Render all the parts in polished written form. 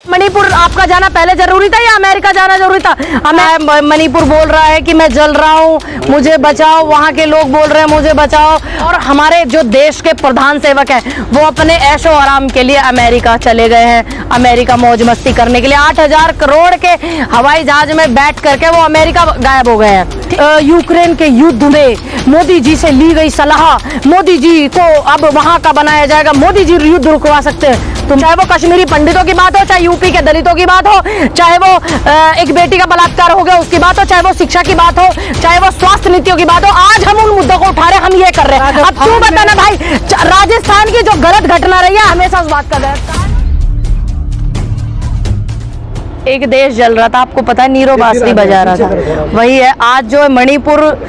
मणिपुर आपका जाना पहले जरूरी था या अमेरिका जाना जरूरी था? मणिपुर बोल रहा है कि मैं जल रहा हूँ, मुझे बचाओ, वहाँ के लोग बोल रहे हैं मुझे बचाओ, और हमारे जो देश के प्रधान सेवक हैं वो अपने ऐशो आराम के लिए अमेरिका चले गए हैं, अमेरिका मौज मस्ती करने के लिए। 8000 करोड़ के हवाई जहाज में बैठ करके वो अमेरिका गायब हो गए हैं। यूक्रेन के युद्ध में मोदी जी से ली गई सलाह, मोदी जी को अब वहाँ का बनाया जाएगा, मोदी जी युद्ध रुकवा सकते हैं। तुम चाहे वो कश्मीरी पंडितों की बात हो, चाहे यूपी के दलितों की बात हो, चाहे वो एक बेटी का बलात्कार हो गया उसकी बात हो, चाहे वो शिक्षा की बात हो, चाहे वो स्वास्थ्य नीतियों की बात हो, आज हम उन मुद्दों को उठा रहे, हम ये कर रहे हैं। अब तू बताना भाई, राजस्थान की जो गलत घटना रही है हमेशा उस बात का गलत, एक देश जल रहा था, आपको पता है, नीरो बांसुरी बजा रहा था, वही है आज जो मणिपुर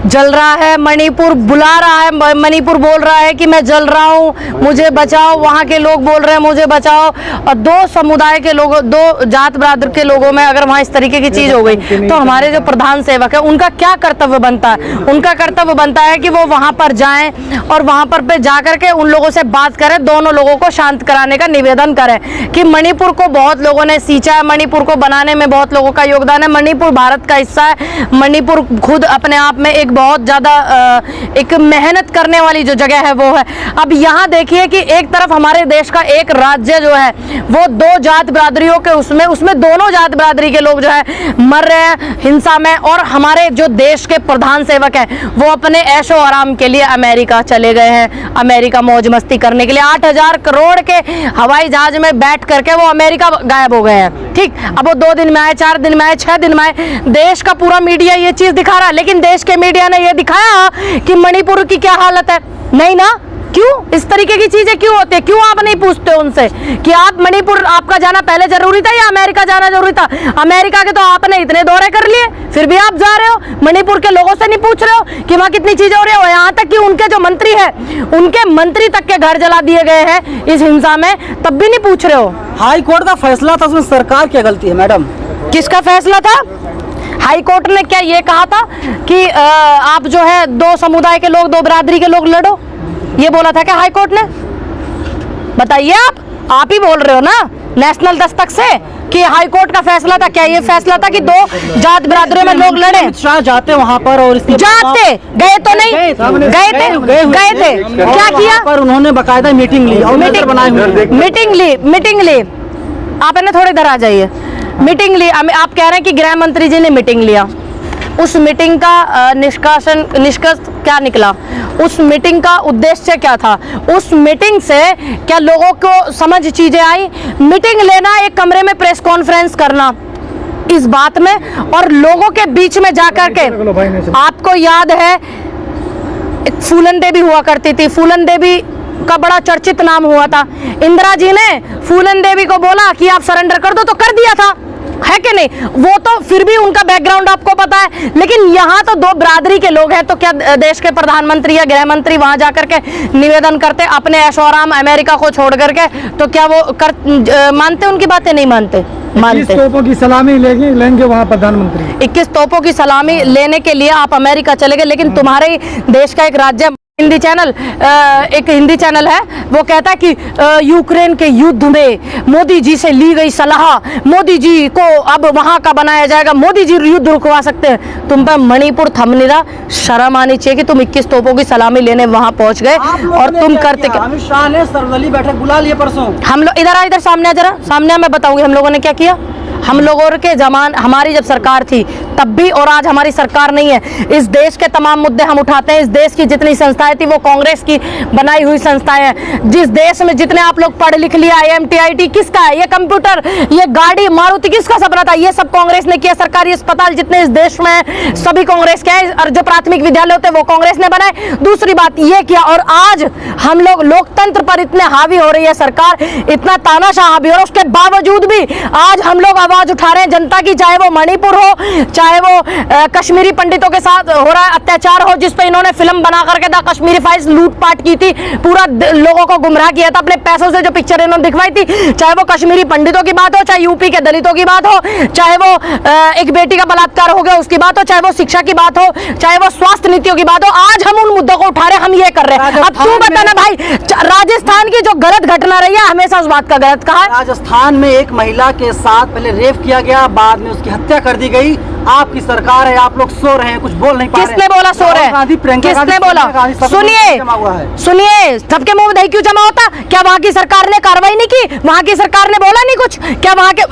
जल रहा है। मणिपुर बुला रहा है, मणिपुर बोल रहा है कि मैं जल रहा हूँ, मुझे बचाओ, वहाँ के लोग बोल रहे हैं मुझे बचाओ। और दो समुदाय के लोगों, दो जात बरादर के लोगों में अगर वहाँ इस तरीके की चीज हो गई तो हमारे जो प्रधान सेवक है उनका क्या कर्तव्य बनता है? उनका कर्तव्य बनता है कि वो वहाँ पर जाएं और वहाँ पर पे जा करके उन लोगों से बात करें, दोनों लोगों को शांत कराने का निवेदन करें कि मणिपुर को बहुत लोगों ने सींचा है, मणिपुर को बनाने में बहुत लोगों का योगदान है, मणिपुर भारत का हिस्सा है, मणिपुर खुद अपने आप में एक बहुत ज्यादा एक मेहनत करने वाली जो जगह है वो है। अब यहाँ देखिए कि एक तरफ हमारे देश का एक राज्य जो है वो दो जात बिरादरियों के उसमें दोनों जात बिरादरी के लोग जो है मर रहे हैं हिंसा में, और हमारे जो देश के प्रधान सेवक हैं वो अपने ऐशो आराम के लिए अमेरिका चले गए हैं, अमेरिका मौज मस्ती करने के लिए। 8000 करोड़ के हवाई जहाज में बैठ करके वो अमेरिका गायब हो गए हैं। ठीक, अब वो 2 दिन में आए, 4 दिन में आए, 6 दिन में आए, देश का पूरा मीडिया ये चीज दिखा रहा है, लेकिन देश के मीडिया ने ये दिखाया कि मणिपुर की क्या हालत है? नहीं ना, क्यों इस तरीके की चीजें क्यों होती है? क्यों आप नहीं पूछते उनसे कि आप मणिपुर आपका जाना पहले जरूरी था या अमेरिका जाना जरूरी था? अमेरिका के तो आपने इतने दौरे कर लिए, फिर भी आप जा रहे हो, मणिपुर के लोगों से नहीं पूछ रहे हो कि वहाँ कितनी चीजें हो रही है। यहाँ तक कि उनके जो मंत्री है उनके मंत्री तक के घर जला दिए गए हैं इस हिंसा में, तब भी नहीं पूछ रहे हो। हाई कोर्ट का फैसला था, उसमें सरकार की गलती है मैडम। किसका फैसला था? हाई कोर्ट ने क्या ये कहा था कि आप जो है दो समुदाय के लोग, दो बिरादरी के लोग लड़ो? ये बोला था क्या हाई कोर्ट ने? बताइए, आप ही बोल रहे हो ना नेशनल दस्तक से कि हाई कोर्ट का फैसला था। क्या ये फैसला था कि दो जात बिरादरियों में लोग लड़े? जाते वहाँ पर और इसके जाते गए तो नहीं गए थे क्या किया? पर उन्होंने बकायदा मीटिंग ली और मीटिंग ली। आप है ना थोड़ी इधर आ जाइए। मीटिंग ली, आप कह रहे हैं कि गृह मंत्री जी ने मीटिंग लिया, उस मीटिंग का निष्कर्ष क्या निकला? उस मीटिंग का उद्देश्य क्या था? उस मीटिंग से क्या लोगों को समझ चीजें आई? मीटिंग लेना, एक कमरे में प्रेस कॉन्फ्रेंस करना इस बात में, और लोगों के बीच में जाकर के, आपको याद है एक फूलन देवी हुआ करती थी, फूलन देवी का बड़ा चर्चित नाम हुआ था। इंदिरा जी ने फूलन देवी को बोला कि आप सरेंडर कर दो, तो कर दिया था, है कि नहीं? वो तो फिर भी उनका बैकग्राउंड आपको पता है, लेकिन यहाँ तो दो बिरादरी के लोग हैं, तो क्या देश के प्रधानमंत्री या गृह मंत्री वहां जाकर के निवेदन करते अपने ऐशोआराम अमेरिका को छोड़ करके? तो क्या वो मानते उनकी बातें? नहीं मानते। 21 तोपों की सलामी लेंगे वहाँ प्रधानमंत्री। 21 तोपों की सलामी लेने के लिए आप अमेरिका चले गए, लेकिन तुम्हारे देश का एक राज्य हिंदी चैनल, एक हिंदी चैनल है, वो कहता है कि यूक्रेन के युद्ध में मोदी जी से ली गई सलाह, मोदी जी को अब वहां का बनाया जाएगा, मोदी जी युद्ध रुकवा सकते हैं। तुम पे मणिपुर थमनिरा, शर्म आनी चाहिए कि तुम 21 तोपों की सलामी लेने वहां पहुंच गए और तुम करते क्या? अमित शाह ने सर्वदलीय बैठक बुला ली परसों। हम लोग इधर सामने आ, जरा सामने मैं बताऊंगी हम लोगों ने क्या किया। हम लोगों के हमारी जब सरकार थी तब भी, और आज हमारी सरकार नहीं है, इस देश के तमाम मुद्दे हम उठाते हैं। इस देश की जितनी संस्थाएं थी वो कांग्रेस की बनाई हुई संस्थाएं हैं। जिस देश में जितने आप लोग पढ़ लिख लिया, IMT IT किसका है? ये कंप्यूटर, ये गाड़ी, मारुति किसका सपना था? ये सब कांग्रेस ने किया। सरकारी अस्पताल जितने इस देश में है सभी कांग्रेस के हैं, और जो प्राथमिक विद्यालय होते हैं वो कांग्रेस ने बनाए। दूसरी बात ये किया, और आज हम लोग लोकतंत्र पर इतने हावी हो रही है सरकार, इतना तानाशाह हावी हो रहा है, उसके बावजूद भी आज हम लोग आवाज उठा रहे हैं जनता की, चाहे वो मणिपुर हो, चाहे वो कश्मीरी पंडितों के साथ हो रहा है अत्याचार हो, जिसपे इन्होंने फिल्म बना करके द कश्मीरी फाइल्स लूटपाट की थी, पूरा लोगों को गुमराह किया था अपने पैसों से, जो पिक्चर इन्होंने दिखवाई थी। चाहे वो कश्मीरी पंडितों की बात हो, चाहे यूपी के दलितों की बात हो, चाहे वो एक बेटी का बलात्कार हो गया उसकी बात हो, चाहे वो शिक्षा की बात हो, चाहे वो स्वास्थ्य नीतियों की बात हो, आज हम उन मुद्दों को उठा रहे हैं, हम ये कर रहे हैं। अब तू बता ना भाई, राजस्थान की जो गलत घटना रही है, हमेशा उस बात का गलत कहा है। राजस्थान में एक महिला के साथ पहले रेप किया गया, बाद में उसकी हत्या कर दी गई। आपकी सरकार है, आप लोग सो रहे हैं, कुछ बोल नहीं पा रहे हैं। किसने बोला सो रहे हैं? किसने बोला? सुनिए, सबके मुंह में दही क्यों जमा होता? क्या वहाँ की सरकार ने कार्रवाई नहीं की? वहाँ की सरकार ने बोला नहीं कुछ? क्या वहाँ के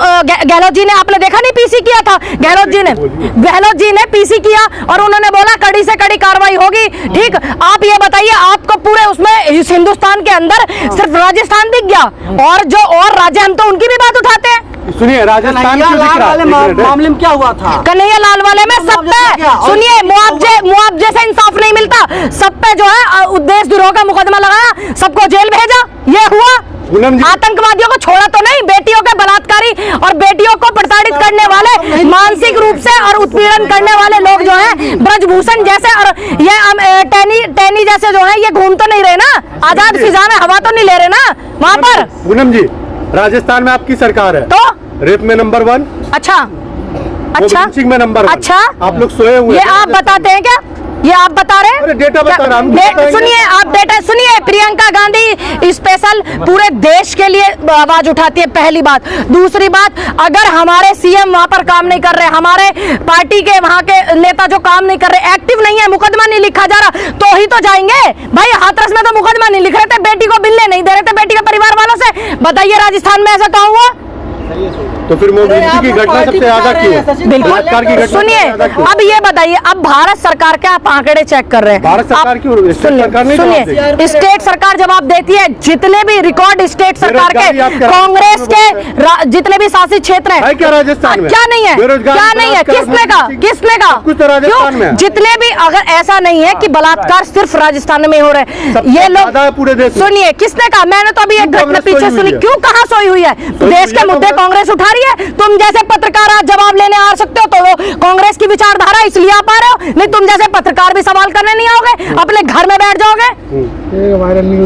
गहलोत जी ने, आपने देखा नहीं पीसी किया था? गहलोत जी ने पीसी किया और उन्होंने बोला कड़ी से कड़ी कार्रवाई होगी। ठीक, आप ये बताइए, आपको पूरे उसमें इस हिंदुस्तान के अंदर सिर्फ राजस्थान दिख गया, और जो और राज्य, हम तो उनकी भी बात उठाते हैं। सुनिए, राजस्थान क्यों दिख रहा है? मामले में क्या हुआ था? कन्हैया लाल वाले में सब पे, सुनिए, मुआवजे से इंसाफ नहीं मिलता, सब पे जो है उद्देश्य द्रोह का मुकदमा लगाया, सबको जेल भेजा, ये हुआ। आतंकवादियों को छोड़ा तो नहीं, बेटियों के बलात्कारी और बेटियों को प्रताड़ित करने वाले, मानसिक रूप से और उत्पीड़न करने वाले लोग जो हैं, ब्रजभूषण जैसे और ये टैनी जैसे जो हैं, ये घूम तो नहीं रहे ना, आजाद फिजा में हवा तो नहीं ले रहे ना वहाँ पर। पूनम जी, राजस्थान में आपकी सरकार है, तो रेप में नंबर 1, अच्छा, में नंबर 1। अच्छा, आप लोग सोए हुए, ये आप बताते हैं क्या? ये आप बता रहे हैं? डेटा बता रहा हूं। सुनिए, आप डेटा सुनिए। प्रियंका गांधी स्पेशल पूरे देश के लिए आवाज उठाती है, पहली बात। दूसरी बात, अगर हमारे सीएम वहां पर काम नहीं कर रहे, हमारे पार्टी के वहां के नेता जो काम नहीं कर रहे, एक्टिव नहीं है, मुकदमा नहीं लिखा जा रहा, तो ही तो जाएंगे भाई। हाथरस में तो मुकदमा नहीं लिख रहे थे, बेटी को मिलने नहीं दे रहे थे, बेटी के परिवार वालों से। बताइए राजस्थान में ऐसा कहाँ हुआ? तो फिर मोदी की घटना सबसे ज्यादा क्यों? बलात्कार की घटना। सुनिए, अब ये बताइए, अब भारत सरकार के आप आंकड़े चेक कर रहे हैं, भारत सरकार क्यों? सुनिए, स्टेट सरकार जवाब देती है। जितने भी रिकॉर्ड स्टेट सरकार के, कांग्रेस के जितने भी शासित क्षेत्र हैं, क्या राजस्थान में क्या नहीं है? क्या नहीं है? किसने कहा? किसने कहा? कुछ तो राजस्थान में जितने भी, अगर ऐसा नहीं है कि बलात्कार सिर्फ राजस्थान में हो रहे हैं, ये लोग पूरे देश। सुनिए, किसने कहा? मैंने तो अभी एक घटना पीछे सुनी। क्यों, कहाँ सोई हुई है? देश के मुद्दे कांग्रेस उठा रही है। तुम जैसे पत्रकार आज जवाब लेने आ सकते हो, तो वो कांग्रेस की विचारधारा इसलिए आ पा रहे हो, नहीं तुम जैसे पत्रकार भी सवाल करने नहीं आओगे, अपने घर में बैठ जाओगे। Viral news